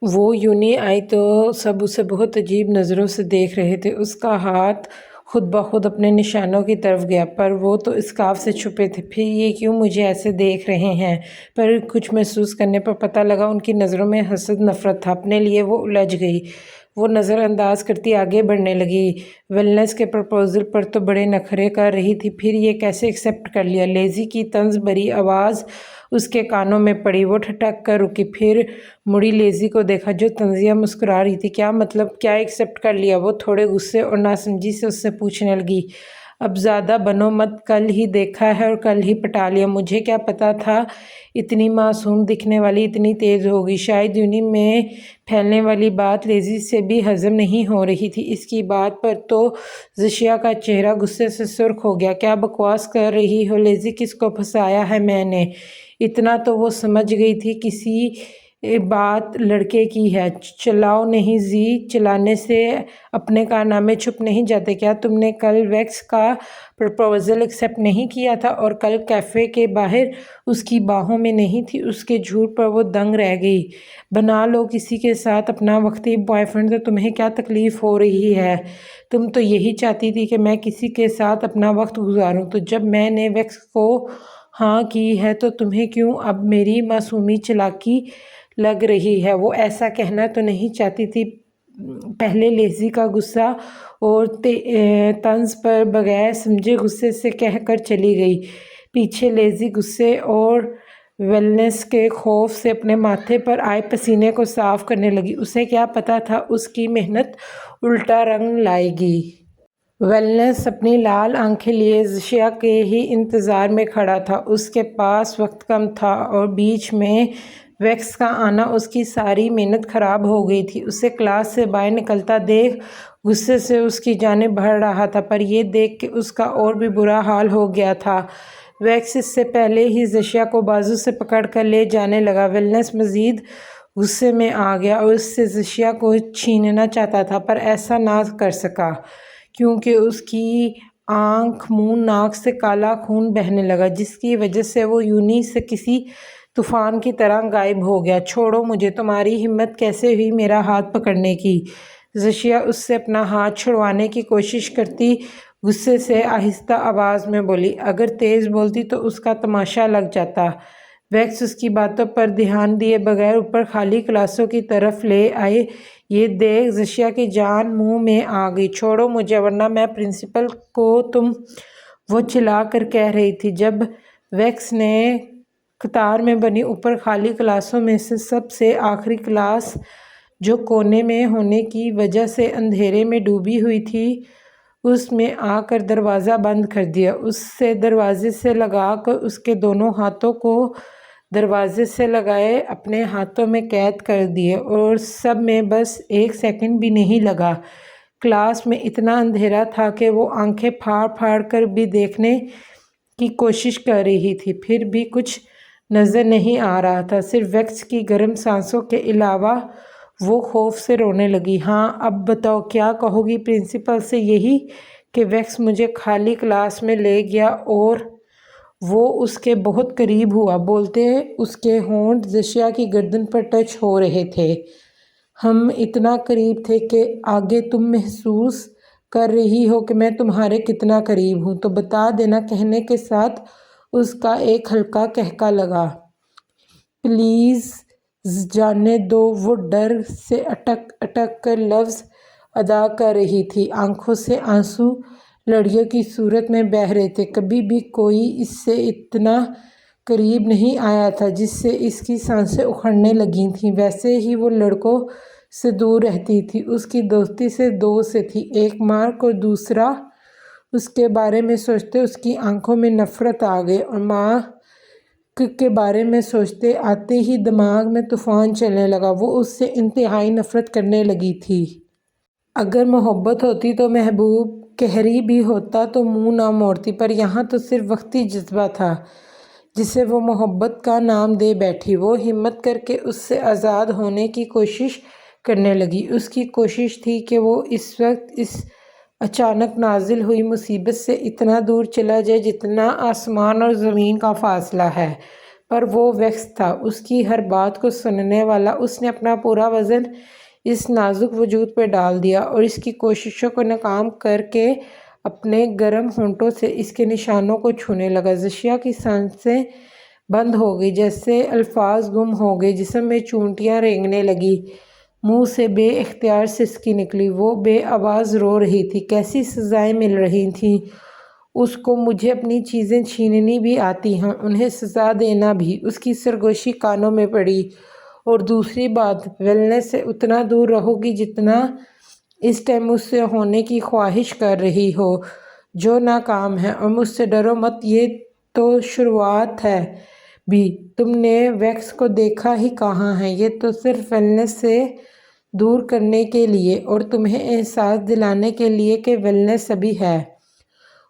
وہ یونیں آئی تو سب اسے بہت عجیب نظروں سے دیکھ رہے تھے۔ اس کا ہاتھ خود بخود اپنے نشانوں کی طرف گیا، پر وہ تو اسکارف سے چھپے تھے۔ پھر یہ کیوں مجھے ایسے دیکھ رہے ہیں؟ پر کچھ محسوس کرنے پر پتہ لگا ان کی نظروں میں حسد نفرت تھا۔ اپنے لیے وہ الجھ گئی۔ وہ نظر انداز کرتی آگے بڑھنے لگی۔ ویلنس کے پرپوزل پر تو بڑے نخرے کر رہی تھی، پھر یہ کیسے ایکسپٹ کر لیا؟ لیزی کی طنز بھری آواز اس کے کانوں میں پڑی۔ وہ ٹھٹک کر رکی، پھر مڑی لیزی کو دیکھا جو طنزیہ مسکرا رہی تھی۔ کیا مطلب؟ کیا ایکسپٹ کر لیا؟ وہ تھوڑے غصے اور ناسمجھی سے اس سے پوچھنے لگی۔ اب زیادہ بنو مت، کل ہی دیکھا ہے اور کل ہی پٹا لیا۔ مجھے کیا پتا تھا اتنی معصوم دکھنے والی اتنی تیز ہوگی؟ شاید یونی میں پھیلنے والی بات لیزی سے بھی ہضم نہیں ہو رہی تھی۔ اس کی بات پر تو زشیا کا چہرہ غصے سے سرخ ہو گیا۔ کیا بکواس کر رہی ہو لیزی؟ کس کو پھنسایا ہے میں نے؟ اتنا تو وہ سمجھ گئی تھی کسی بات لڑکے کی ہے۔ چلاؤ نہیں زی، چلانے سے اپنے کارنامے چھپ نہیں جاتے۔ کیا تم نے کل ویکس کا پرپوزل ایکسپٹ نہیں کیا تھا اور کل کیفے کے باہر اس کی باہوں میں نہیں تھی؟ اس کے جھوٹ پر وہ دنگ رہ گئی۔ بنا لو کسی کے ساتھ اپنا وقتی بوائے فرینڈ، تو تمہیں کیا تکلیف ہو رہی ہے؟ تم تو یہی چاہتی تھی کہ میں کسی کے ساتھ اپنا وقت گزاروں، تو جب میں نے ویکس کو ہاں کی ہے تو تمہیں کیوں اب میری معصومی چالاکی لگ رہی ہے؟ وہ ایسا کہنا تو نہیں چاہتی تھی۔ پہلے لیزی کا غصہ اور طنز پر بغیر سمجھے غصے سے کہہ کر چلی گئی۔ پیچھے لیزی غصے اور ویلنس کے خوف سے اپنے ماتھے پر آئے پسینے کو صاف کرنے لگی۔ اسے کیا پتا تھا اس کی محنت الٹا رنگ لائے گی۔ ویلنس اپنی لال آنکھیں لیے زشیا کے ہی انتظار میں کھڑا تھا۔ اس کے پاس وقت کم تھا اور بیچ میں ویکس کا آنا اس کی ساری محنت خراب ہو گئی تھی۔ اسے کلاس سے باہر نکلتا دیکھ غصے سے اس کی جانب بڑھ رہا تھا، پر یہ دیکھ کے اس کا اور بھی برا حال ہو گیا تھا۔ ویکس اس سے پہلے ہی زشیا کو بازو سے پکڑ کر لے جانے لگا۔ ویلنس مزید غصے میں آ گیا اور اس سے زشیا کو چھیننا چاہتا تھا، پر ایسا نہ کر سکا کیونکہ اس کی آنکھ، منہ، ناک سے کالا خون بہنے لگا، جس کی وجہ سے وہ یونی سے کسی طوفان کی طرح غائب ہو گیا۔ چھوڑو مجھے، تمہاری ہمت کیسے ہوئی میرا ہاتھ پکڑنے کی؟ زشیا اس سے اپنا ہاتھ چھڑوانے کی کوشش کرتی غصے سے آہستہ آواز میں بولی۔ اگر تیز بولتی تو اس کا تماشا لگ جاتا۔ ویکس اس کی باتوں پر دھیان دیے بغیر اوپر خالی کلاسوں کی طرف لے آئے۔ یہ دیکھ زشیا کی جان منہ میں آ گئی۔ چھوڑو مجھے ورنہ میں پرنسپل کو تم، وہ چلا کر کہہ رہی تھی جب ویکس نے قطار میں بنی اوپر خالی کلاسوں میں سے سب سے آخری کلاس، جو کونے میں ہونے کی وجہ سے اندھیرے میں ڈوبی ہوئی تھی، اس میں آ کر دروازہ بند کر دیا۔ اسے دروازے سے لگا کر اس کے دونوں ہاتھوں کو دروازے سے لگائے اپنے ہاتھوں میں قید کر دیے، اور سب میں بس ایک سیکنڈ بھی نہیں لگا۔ کلاس میں اتنا اندھیرا تھا کہ وہ آنکھیں پھاڑ پھاڑ کر بھی دیکھنے کی کوشش کر رہی تھی، پھر بھی کچھ نظر نہیں آ رہا تھا، صرف ویکس کی گرم سانسوں کے علاوہ۔ وہ خوف سے رونے لگی۔ ہاں اب بتاؤ کیا کہو گی پرنسپل سے؟ یہی کہ ویکس مجھے خالی کلاس میں لے گیا اور وہ اس کے بہت قریب ہوا۔ بولتے اس کے ہونٹ زشیا کی گردن پر ٹچ ہو رہے تھے۔ ہم اتنا قریب تھے کہ آگے تم محسوس کر رہی ہو کہ میں تمہارے کتنا قریب ہوں؟ تو بتا دینا، کہنے کے ساتھ اس کا ایک ہلکا قہقہ لگا۔ پلیز جانے دو۔ وہ ڈر سے اٹک اٹک کر لفظ ادا کر رہی تھی، آنکھوں سے آنسو لڑیوں کی صورت میں بہہ رہے تھے۔ کبھی بھی کوئی اس سے اتنا قریب نہیں آیا تھا جس سے اس کی سانسیں اکھڑنے لگی تھیں۔ ویسے ہی وہ لڑکوں سے دور رہتی تھی، اس کی دوستی سے دو سے تھی، ایک مارک اور دوسرا۔ اس کے بارے میں سوچتے اس کی آنکھوں میں نفرت آ گئی، اور مارک کے بارے میں سوچتے آتے ہی دماغ میں طوفان چلنے لگا۔ وہ اس سے انتہائی نفرت کرنے لگی تھی۔ اگر محبت ہوتی تو محبوب قہری بھی ہوتا تو منہ نہ موڑتی، پر یہاں تو صرف وقتی جذبہ تھا جسے وہ محبت کا نام دے بیٹھی۔ وہ ہمت کر کے اس سے آزاد ہونے کی کوشش کرنے لگی۔ اس کی کوشش تھی کہ وہ اس وقت اس اچانک نازل ہوئی مصیبت سے اتنا دور چلا جائے جتنا آسمان اور زمین کا فاصلہ ہے، پر وہ ویکس تھا، اس کی ہر بات کو سننے والا۔ اس نے اپنا پورا وزن اس نازک وجود پہ ڈال دیا اور اس کی کوششوں کو ناکام کر کے اپنے گرم ہونٹوں سے اس کے نشانوں کو چھونے لگا۔ زشیا کی سانسیں بند ہو گئی، جیسے الفاظ گم ہو گئے، جسم میں چونٹیاں رینگنے لگی، منہ سے بے اختیار سسکی نکلی۔ وہ بے آواز رو رہی تھی۔ کیسی سزائیں مل رہی تھیں اس کو! مجھے اپنی چیزیں چھیننی بھی آتی ہیں، انہیں سزا دینا بھی۔ اس کی سرگوشی کانوں میں پڑی۔ اور دوسری بات، ویلنس سے اتنا دور رہو گی جتنا اس ٹائم مجھ سے ہونے کی خواہش کر رہی ہو، جو ناکام ہے۔ اور مجھ سے ڈرو مت، یہ تو شروعات ہے بھی۔ تم نے ویکس کو دیکھا ہی کہاں ہے، یہ تو صرف ویلنس سے دور کرنے کے لیے اور تمہیں احساس دلانے کے لیے کہ ویلنس ابھی ہے۔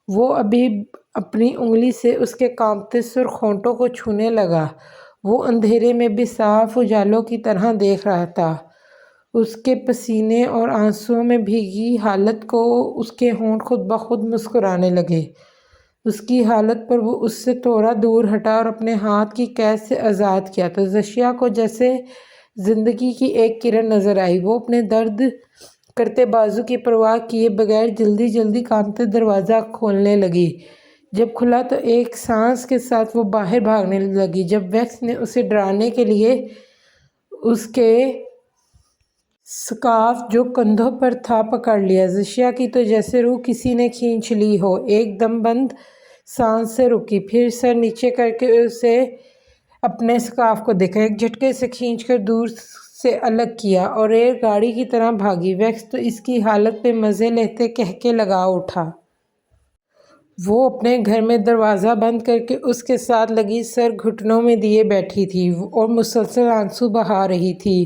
وہ ابھی اپنی انگلی سے اس کے کانپتے سرخ ہونٹوں کو چھونے لگا۔ وہ اندھیرے میں بھی صاف اجالوں کی طرح دیکھ رہا تھا۔ اس کے پسینے اور آنسوؤں میں بھیگی حالت کو اس کے ہونٹ خود بخود مسکرانے لگے۔ اس کی حالت پر وہ اس سے تھوڑا دور ہٹا اور اپنے ہاتھ کی قید سے آزاد کیا تو زشیا کو جیسے زندگی کی ایک کرن نظر آئی۔ وہ اپنے درد کرتے بازو کی پرواہ کیے بغیر جلدی جلدی کانپتے دروازہ کھولنے لگی۔ جب کھلا تو ایک سانس کے ساتھ وہ باہر بھاگنے لگی، جب ویکس نے اسے ڈرانے کے لیے اس کے سکارف جو کندھوں پر تھا پکڑ لیا۔ زشیا کی تو جیسے روح کسی نے کھینچ لی ہو، ایک دم بند سانس سے رکی، پھر سر نیچے کر کے اسے اپنے سکارف کو دیکھا، ایک جھٹکے سے کھینچ کر دور سے الگ کیا اور ریل گاڑی کی طرح بھاگی۔ ویکس تو اس کی حالت پہ مزے لیتے کہکے لگا اٹھا۔ وہ اپنے گھر میں دروازہ بند کر کے اس کے ساتھ لگی سر گھٹنوں میں دیے بیٹھی تھی اور مسلسل آنسو بہا رہی تھی۔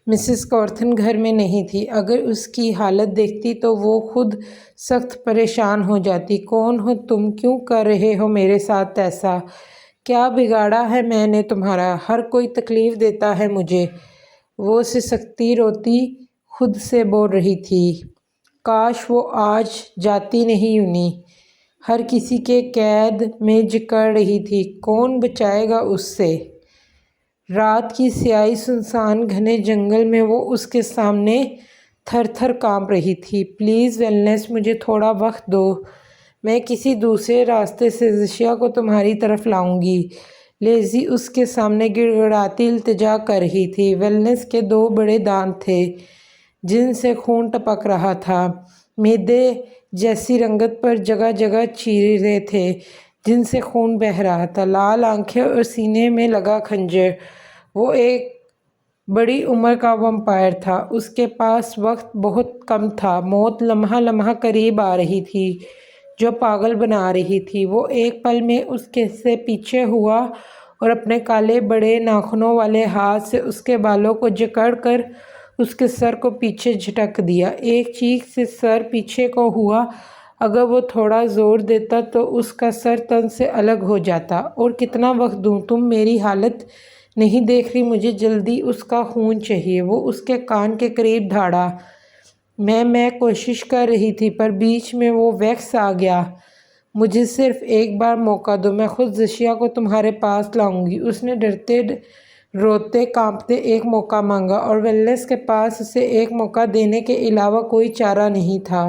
مسز کورتھن گھر میں نہیں تھی۔ اگر اس کی حالت دیکھتی تو وہ خود سخت پریشان ہو جاتی۔ کون ہو تم؟ کیوں کر رہے ہو میرے ساتھ ایسا؟ کیا بگاڑا ہے میں نے تمہارا؟ ہر کوئی تکلیف دیتا ہے مجھے۔ وہ سسکتی روتی خود سے بول رہی تھی۔ کاش وہ آج جاتی نہیں یونی۔ ہر کسی کے قید میں جکڑ رہی تھی، کون بچائے گا اس سے؟ رات کی سیاہی سنسان گھنے جنگل میں وہ اس کے سامنے تھر تھر کانپ رہی تھی۔ پلیز ویلنس، مجھے تھوڑا وقت دو، میں کسی دوسرے راستے سے زشیا کو تمہاری طرف لاؤں گی۔ لیزی اس کے سامنے گڑ گڑاتی التجا کر رہی تھی۔ ویلنس کے دو بڑے دانت تھے جن سے خون ٹپک رہا تھا، میدے جیسی رنگت پر جگہ جگہ چیرے تھے جن سے خون بہہ رہا تھا، لال آنکھیں اور سینے میں لگا خنجر۔ وہ ایک بڑی عمر کا ویمپائر تھا۔ اس کے پاس وقت بہت کم تھا۔ موت لمحہ لمحہ قریب آ رہی تھی جو پاگل بنا رہی تھی۔ وہ ایک پل میں اس کے سے پیچھے ہوا اور اپنے کالے بڑے ناخنوں والے ہاتھ سے اس کے بالوں کو جکڑ کر اس کے سر کو پیچھے جھٹک دیا۔ ایک چیخ سے سر پیچھے کو ہوا۔ اگر وہ تھوڑا زور دیتا تو اس کا سر تن سے الگ ہو جاتا۔ اور کتنا وقت دوں؟ تم میری حالت نہیں دیکھ رہی؟ مجھے جلدی اس کا خون چاہیے۔ وہ اس کے کان کے قریب دھاڑا۔ میں کوشش کر رہی تھی پر بیچ میں وہ ویکس آ گیا۔ مجھے صرف ایک بار موقع دو، میں خود زشیا کو تمہارے پاس لاؤں گی۔ اس نے ڈرتے روتے کانپتے ایک موقع مانگا اور ویلنس کے پاس اسے ایک موقع دینے کے علاوہ کوئی چارہ نہیں تھا۔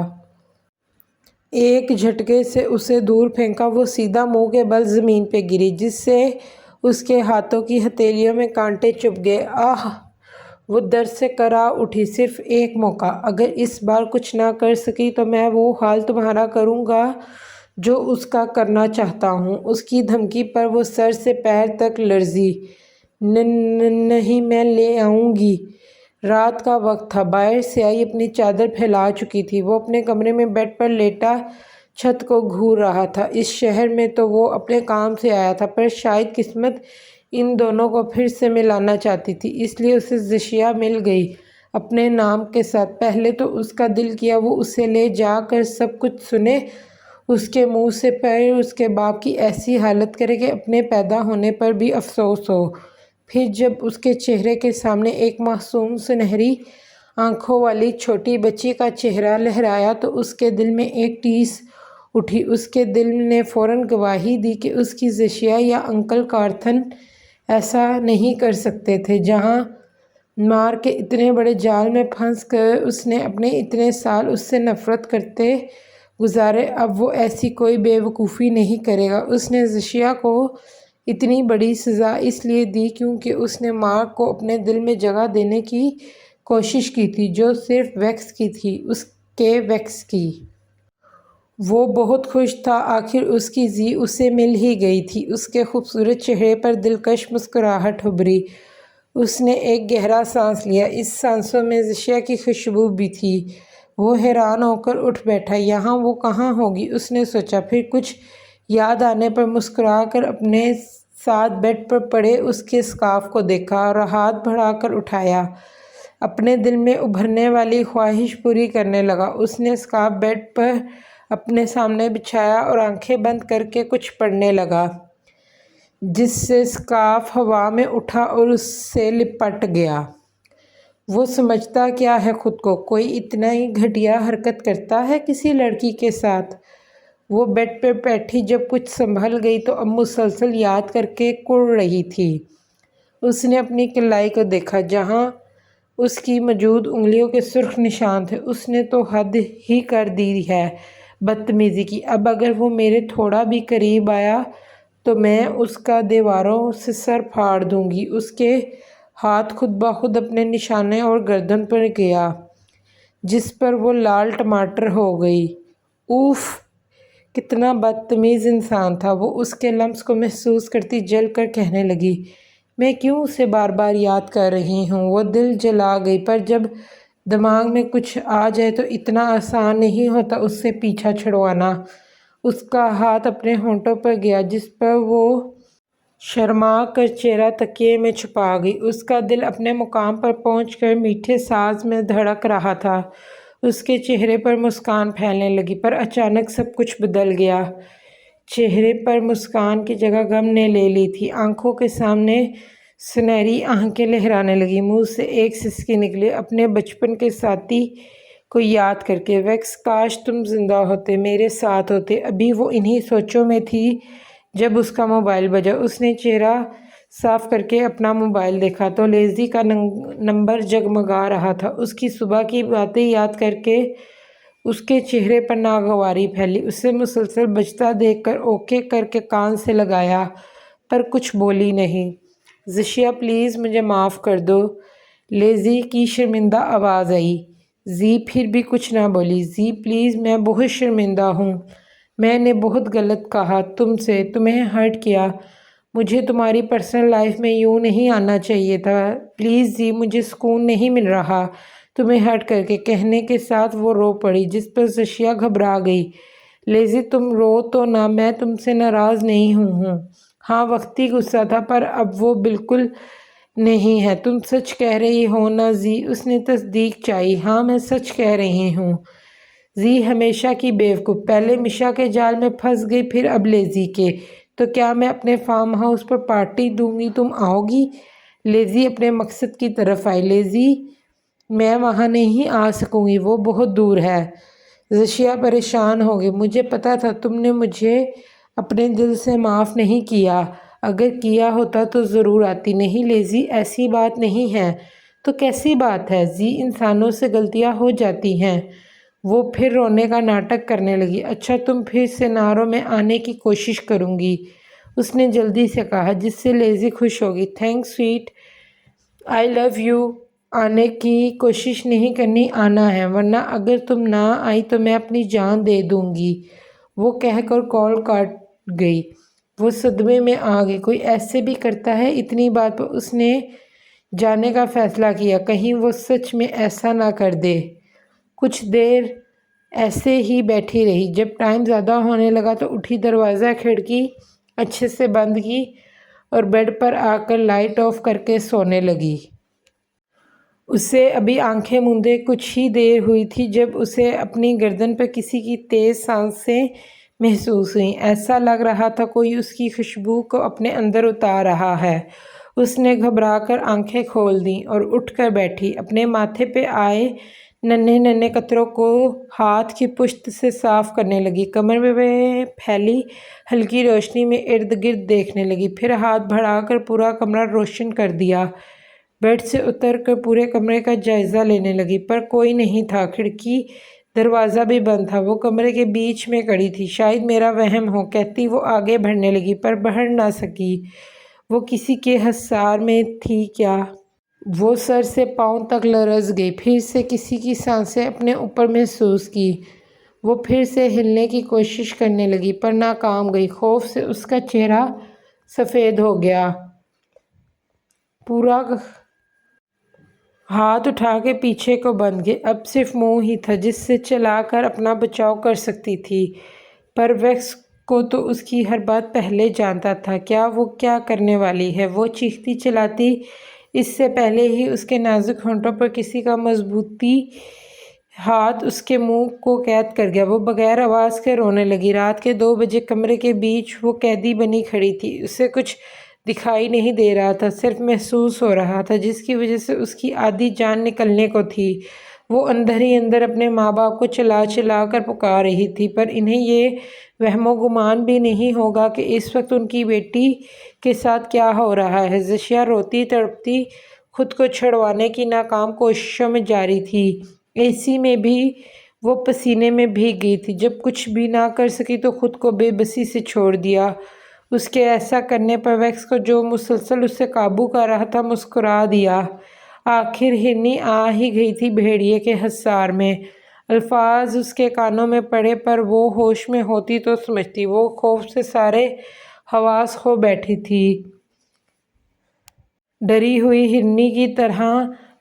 ایک جھٹکے سے اسے دور پھینکا۔ وہ سیدھا منہ کے بل زمین پہ گری جس سے اس کے ہاتھوں کی ہتھیلیوں میں کانٹے چبھ گئے۔ آہ! وہ درد سے کرا اٹھی۔ صرف ایک موقع! اگر اس بار کچھ نہ کر سکی تو میں وہ حال تمہارا کروں گا جو اس کا کرنا چاہتا ہوں۔ اس کی دھمکی پر وہ سر سے پیر تک لرزی۔ نہیں، میں لے آؤں گی۔ رات کا وقت تھا، باہر سیاہی اپنی چادر پھیلا چکی تھی۔ وہ اپنے کمرے میں بیڈ پر لیٹا چھت کو گھور رہا تھا۔ اس شہر میں تو وہ اپنے کام سے آیا تھا پر شاید قسمت ان دونوں کو پھر سے ملانا چاہتی تھی، اس لیے اسے زشیا مل گئی اپنے نام کے ساتھ۔ پہلے تو اس کا دل کیا وہ اسے لے جا کر سب کچھ سنے، اس کے منہ سے، پھر اس کے باپ کی ایسی حالت کرے کہ اپنے پیدا ہونے پر بھی افسوس ہو۔ پھر جب اس کے چہرے کے سامنے ایک معصوم سنہری آنکھوں والی چھوٹی بچی کا چہرہ لہرایا تو اس کے دل میں ایک ٹیس اٹھی۔ اس کے دل نے فوراً گواہی دی کہ اس کی زشیا یا انکل کارتھن ایسا نہیں کر سکتے تھے۔ جہاں مار کے اتنے بڑے جال میں پھنس کر اس نے اپنے اتنے سال اس سے نفرت کرتے گزارے، اب وہ ایسی کوئی بے وقوفی نہیں کرے گا۔ اس نے زشیا کو اتنی بڑی سزا اس لیے دی کیونکہ اس نے مارک کو اپنے دل میں جگہ دینے کی کوشش کی تھی، جو صرف ویکس کی تھی، اس کے ویکس کی۔ وہ بہت خوش تھا، آخر اس کی زی اسے مل ہی گئی تھی۔ اس کے خوبصورت چہرے پر دلکش مسکراہٹ ابھری۔ اس نے ایک گہرا سانس لیا، اس سانسوں میں زشیا کی خوشبو بھی تھی۔ وہ حیران ہو کر اٹھ بیٹھا۔ یہاں وہ کہاں ہوگی، اس نے سوچا، پھر کچھ یاد آنے پر مسکرا کر اپنے ساتھ بیڈ پر پڑے اس کے اسکارف کو دیکھا اور ہاتھ بڑھا کر اٹھایا، اپنے دل میں ابھرنے والی خواہش پوری کرنے لگا۔ اس نے اسکارف بیڈ پر اپنے سامنے بچھایا اور آنکھیں بند کر کے کچھ پڑھنے لگا، جس سے اسکارف ہوا میں اٹھا اور اس سے لپٹ گیا۔ وہ سمجھتا کیا ہے خود کو، کوئی اتنا ہی گھٹیا حرکت کرتا ہے کسی لڑکی کے ساتھ؟ وہ بیڈ پہ بیٹھی جب کچھ سنبھل گئی تو اب مسلسل یاد کر کے کڑ رہی تھی۔ اس نے اپنی کلائی کو دیکھا، جہاں اس کی موجود انگلیوں کے سرخ نشان تھے۔ اس نے تو حد ہی کر دی ہے بدتمیزی کی، اب اگر وہ میرے تھوڑا بھی قریب آیا تو میں اس کا دیواروں سے سر پھاڑ دوں گی۔ اس کے ہاتھ خود بخود اپنے نشانے اور گردن پر گیا، جس پر وہ لال ٹماٹر ہو گئی۔ اوف، کتنا بدتمیز انسان تھا! وہ اس کے لمس کو محسوس کرتی جل کر کہنے لگی، میں کیوں اسے بار بار یاد کر رہی ہوں؟ وہ دل جلا گئی، پر جب دماغ میں کچھ آ جائے تو اتنا آسان نہیں ہوتا اس سے پیچھا چھڑوانا۔ اس کا ہاتھ اپنے ہونٹوں پر گیا، جس پر وہ شرما کر چہرہ تکیے میں چھپا گئی۔ اس کا دل اپنے مقام پر پہنچ کر میٹھے ساز میں دھڑک رہا تھا۔ اس کے چہرے پر مسکان پھیلنے لگی، پر اچانک سب کچھ بدل گیا۔ چہرے پر مسکان کی جگہ غم نے لے لی تھی۔ آنکھوں کے سامنے سنہری آنکھیں لہرانے لگیں، منہ سے ایک سسکی نکلی اپنے بچپن کے ساتھی کو یاد کر کے، ویکس، کاش تم زندہ ہوتے، میرے ساتھ ہوتے۔ ابھی وہ انہی سوچوں میں تھی جب اس کا موبائل بجا۔ اس نے چہرہ صاف کر کے اپنا موبائل دیکھا تو لیزی کا نمبر جگمگا رہا تھا۔ اس کی صبح کی باتیں یاد کر کے اس کے چہرے پر ناگواری پھیلی۔ اسے مسلسل بجتا دیکھ کر اوکے کر کے کان سے لگایا، پر کچھ بولی نہیں۔ زشیا، پلیز مجھے معاف کر دو، لیزی کی شرمندہ آواز آئی۔ زی پھر بھی کچھ نہ بولی۔ زی پلیز، میں بہت شرمندہ ہوں، میں نے بہت غلط کہا تم سے، تمہیں ہرٹ کیا، مجھے تمہاری پرسنل لائف میں یوں نہیں آنا چاہیے تھا، پلیز زی، مجھے سکون نہیں مل رہا تمہیں ہرٹ کر کے، کہنے کے ساتھ وہ رو پڑی، جس پر زشیا گھبرا گئی۔ لیزی، تم رو تو نہ، میں تم سے ناراض نہیں ہوں۔ ہاں، وقتی غصہ تھا، پر اب وہ بالکل نہیں ہے۔ تم سچ کہہ رہی ہو نا زی؟ اس نے تصدیق چاہی۔ ہاں، میں سچ کہہ رہی ہوں۔ زی ہمیشہ کی بیوقوف، پہلے مشا کے جال میں پھنس گئی، پھر اب لیزی کے۔ تو کیا میں اپنے فارم ہاؤس پر پارٹی دوں گی، تم آؤ گی؟ لیزی اپنے مقصد کی طرف آئی۔ لیزی، میں وہاں نہیں آ سکوں گی، وہ بہت دور ہے۔ زشیا پریشان ہو گئی۔ مجھے پتا تھا تم نے مجھے اپنے دل سے معاف نہیں کیا، اگر کیا ہوتا تو ضرور آتی۔ نہیں لیزی، ایسی بات نہیں ہے۔ تو کیسی بات ہے؟ زی، انسانوں سے غلطیاں ہو جاتی ہیں۔ وہ پھر رونے کا ناٹک کرنے لگی۔ اچھا، تم پھر سے نہ رو، میں آنے کی کوشش کروں گی، اس نے جلدی سے کہا، جس سے لیزی خوش ہو گئی۔ Thanks sweet, I love you. آنے کی کوشش نہیں کرنی، آنا ہے، ورنہ اگر تم نہ آئی تو میں اپنی جان دے دوں گی، وہ کہہ کر کال کاٹ گئی۔ وہ صدمے میں آ گئی، کوئی ایسے بھی کرتا ہے؟ اتنی بات پر اس نے جانے کا فیصلہ کیا، کہیں وہ سچ میں ایسا نہ کر دے۔ کچھ دیر ایسے ہی بیٹھی رہی، جب ٹائم زیادہ ہونے لگا تو اٹھی، دروازہ کھڑکی اچھے سے بند کی اور بیڈ پر آ کر لائٹ آف کر کے سونے لگی۔ اسے ابھی آنکھیں مندے کچھ ہی دیر ہوئی تھی جب اسے اپنی گردن پر کسی کی تیز سانسیں محسوس ہوئیں۔ ایسا لگ رہا تھا کوئی اس کی خوشبو کو اپنے اندر اتار رہا ہے۔ اس نے گھبرا کر آنکھیں کھول دیں اور اٹھ کر بیٹھی، اپنے ماتھے پہ آئے ننھے ننھے قطروں کو ہاتھ کی پشت سے صاف کرنے لگی، کمرے میں پھیلی ہلکی روشنی میں ارد گرد دیکھنے لگی، پھر ہاتھ بڑھا کر پورا کمرہ روشن کر دیا۔ بیڈ سے اتر کر پورے کمرے کا جائزہ لینے لگی، پر کوئی نہیں تھا، کھڑکی دروازہ بھی بند تھا۔ وہ کمرے کے بیچ میں کھڑی تھی۔ شاید میرا وہم ہو، کہتی وہ آگے بڑھنے لگی، پر بڑھ نہ سکی۔ وہ کسی کے حصار میں تھی کیا؟ وہ سر سے پاؤں تک لرز گئی، پھر سے کسی کی سانسیں اپنے اوپر محسوس کی۔ وہ پھر سے ہلنے کی کوشش کرنے لگی، پر ناکام گئی۔ خوف سے اس کا چہرہ سفید ہو گیا۔ پورا ہاتھ اٹھا کے پیچھے کو بند گئے۔ اب صرف منہ ہی تھا جس سے چلا کر اپنا بچاؤ کر سکتی تھی، پر ویکس کو تو اس کی ہر بات پہلے جانتا تھا۔ وہ کیا کرنے والی ہے؟ وہ چیختی چلاتی اس سے پہلے ہی اس کے نازک ہونٹوں پر کسی کا مضبوطی ہاتھ اس کے منہ کو قید کر گیا۔ وہ بغیر آواز کے رونے لگی۔ رات کے 2 بجے کمرے کے بیچ وہ قیدی بنی کھڑی تھی۔ اسے کچھ دکھائی نہیں دے رہا تھا، صرف محسوس ہو رہا تھا، جس کی وجہ سے اس کی آدھی جان نکلنے کو تھی۔ وہ اندر ہی اندر اپنے ماں باپ کو چلا چلا کر پکار رہی تھی، پر انہیں یہ وہم و گمان بھی نہیں ہوگا کہ اس وقت ان کی بیٹی کے ساتھ کیا ہو رہا ہے۔ زشیا روتی تڑپتی خود کو چھڑوانے کی ناکام کوششوں میں جاری تھی۔ اے سی میں بھی وہ پسینے میں بھیگ گئی تھی۔ جب کچھ بھی نہ کر سکی تو خود کو بے بسی سے چھوڑ دیا۔ اس کے ایسا کرنے پر ویکس کو، جو مسلسل اس سے قابو کر رہا تھا، مسکرا دیا۔ آخر ہرنی آ ہی گئی تھی بھیڑیے کے حصار میں۔ الفاظ اس کے کانوں میں پڑے، پر وہ ہوش میں ہوتی تو سمجھتی۔ وہ خوف سے سارے حواس کھو بیٹھی تھی۔ ڈری ہوئی ہرنی کی طرح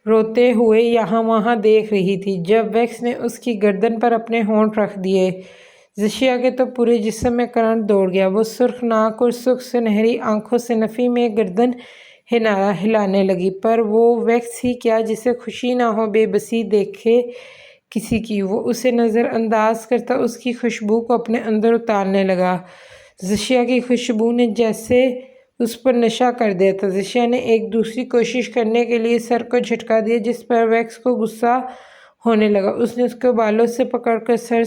روتے ہوئے یہاں وہاں دیکھ رہی تھی۔ جب ویکس نے اس کی گردن پر اپنے ہونٹ رکھ دیے، زشیا کے تو پورے جسم میں کرنٹ دوڑ گیا۔ وہ سرخ ناک اور سرخ سنہری آنکھوں سے نفی میں گردن ہلانے لگی، پر وہ ویکس ہی کیا جسے خوشی نہ ہو بے بسی دیکھے کسی کی۔ وہ اسے نظر انداز کرتا اس کی خوشبو کو اپنے اندر اتارنے لگا۔ زشیا کی خوشبو نے جیسے اس پر نشہ کر دیا تھا۔ زشیا نے ایک دوسری کوشش کرنے کے لیے سر کو جھٹکا دیا، جس پر ویکس کو غصہ ہونے لگا۔ اس نے اس کو بالوں سے پکڑ کر سر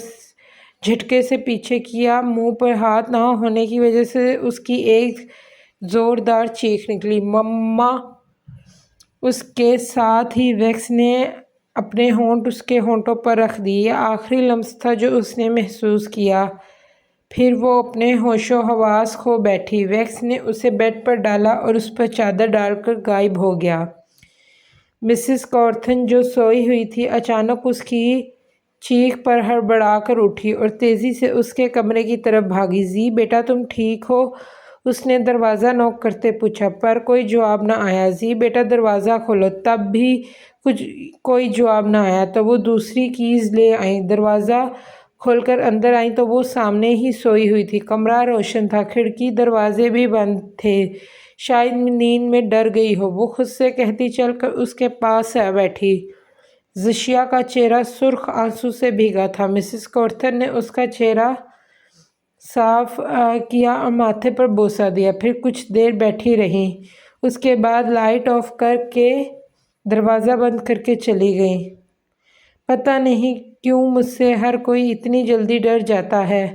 جھٹکے سے پیچھے کیا۔ منہ پر ہاتھ نہ ہونے کی وجہ سے اس کی ایک زوردار چیخ نکلی، مما! اس کے ساتھ ہی ویکس نے اپنے ہونٹ اس کے ہونٹوں پر رکھ دیے۔ یہ آخری لمس تھا جو اس نے محسوس کیا، پھر وہ اپنے ہوش و حواس کھو بیٹھی۔ ویکس نے اسے بیڈ پر ڈالا اور اس پر چادر ڈال کر غائب ہو گیا۔ مسز کورتھن، جو سوئی ہوئی تھی، اچانک اس کی چیخ پر ہڑبڑا کر اٹھی اور تیزی سے اس کے کمرے کی طرف بھاگی۔ زی بیٹا، تم ٹھیک ہو؟ اس نے دروازہ نوک کرتے پوچھا، پر کوئی جواب نہ آیا۔ زی بیٹا، دروازہ کھولو۔ تب بھی کوئی جواب نہ آیا تو وہ دوسری کیز لے آئیں۔ دروازہ کھول کر اندر آئیں تو وہ سامنے ہی سوئی ہوئی تھی۔ کمرہ روشن تھا، کھڑکی دروازے بھی بند تھے۔ شاید نیند میں ڈر گئی ہو، وہ خود سے کہتی چل کر اس کے پاس آ بیٹھی۔ زشیا کا چہرہ سرخ آنسو سے بھیگا تھا۔ مسز کورتھن نے اس کا چہرہ صاف کیا اور ماتھے پر بوسہ دیا، پھر کچھ دیر بیٹھی رہیں۔ اس کے بعد لائٹ آف کر کے دروازہ بند کر کے چلی گئیں۔ پتہ نہیں کیوں مجھ سے ہر کوئی اتنی جلدی ڈر جاتا ہے،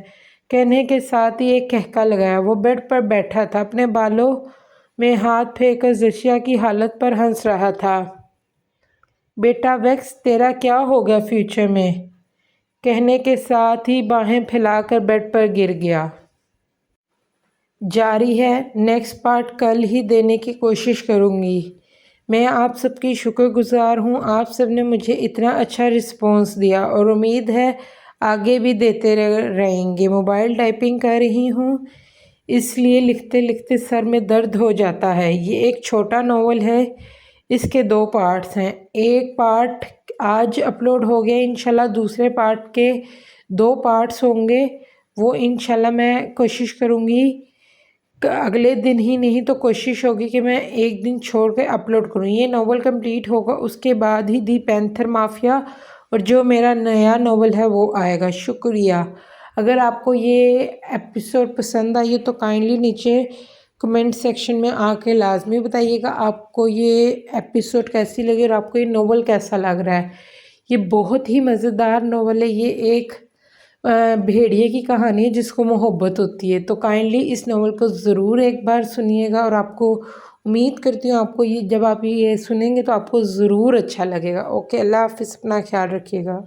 کہنے کے ساتھ ہی ایک کہکا لگایا۔ وہ بیڈ پر بیٹھا تھا، اپنے بالوں میں ہاتھ پھیر کر زشیا کی حالت پر ہنس رہا تھا۔ بیٹا ویکس، تیرا کیا ہوگا فیوچر میں؟ کہنے کے ساتھ ہی باہیں پھیلا کر بیڈ پر گر گیا۔ جاری ہے۔ نیکسٹ پارٹ کل ہی دینے کی کوشش کروں گی۔ میں آپ سب کی شکر گزار ہوں۔ آپ سب نے مجھے اتنا اچھا رسپانس دیا اور امید ہے آگے بھی دیتے رہیں گے۔ موبائل ٹائپنگ کر رہی ہوں، اس لیے لکھتے لکھتے سر میں درد ہو جاتا ہے۔ یہ ایک چھوٹا ناول ہے، اس کے 2 پارٹس ہیں۔ ایک پارٹ آج اپلوڈ ہو گیا، انشاءاللہ دوسرے پارٹ کے 2 پارٹس ہوں گے۔ وہ انشاءاللہ میں کوشش کروں گی اگلے دن ہی، نہیں تو کوشش ہوگی کہ میں ایک دن چھوڑ کے اپلوڈ کروں۔ یہ ناول کمپلیٹ ہوگا، اس کے بعد ہی دی پینتھر مافیا اور جو میرا نیا ناول ہے وہ آئے گا۔ شکریہ۔ اگر آپ کو یہ ایپیسوڈ پسند آئی تو کائنڈلی نیچے کمنٹ سیکشن میں آ کے لازمی بتائیے گا آپ کو یہ ایپیسوڈ کیسی لگی اور آپ کو یہ ناول کیسا لگ رہا ہے۔ یہ بہت ہی مزیدار ناول ہے، یہ ایک بھیڑیے کی کہانی ہے جس کو محبت ہوتی ہے۔ تو کائنڈلی اس ناول کو ضرور ایک بار سنیے گا، اور آپ کو امید کرتی ہوں آپ کو جب آپ یہ سنیں گے تو آپ کو ضرور اچھا لگے گا۔ اوکے، اللہ حافظ، اپنا خیال رکھیے گا۔